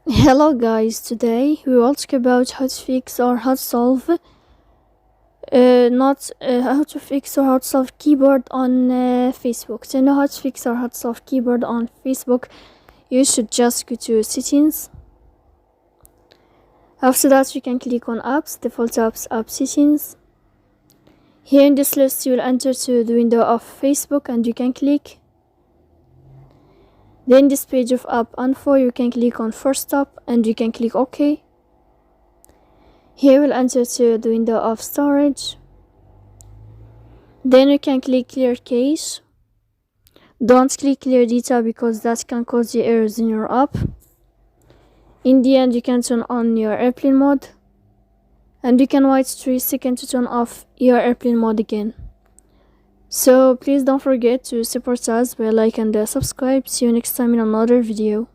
Hello guys, today we will talk about how to fix or how to solve not how to fix or how to solve keyboard on Facebook. To know how to fix or how to solve keyboard on Facebook, you should just go to settings. After that, you can click on apps, default apps, app settings. Here in this list, you will enter to the window of Facebook and you can click. Then this page of app info, you can click on first app and you can click OK. Here we'll enter to the window of storage. Then you can click clear cache. Don't click clear data because that can cause you errors in your app. In the end, you can turn on your airplane mode and you can wait 3 seconds to turn off your airplane mode again. So please don't forget to support us by like and subscribe. See you next time in another video.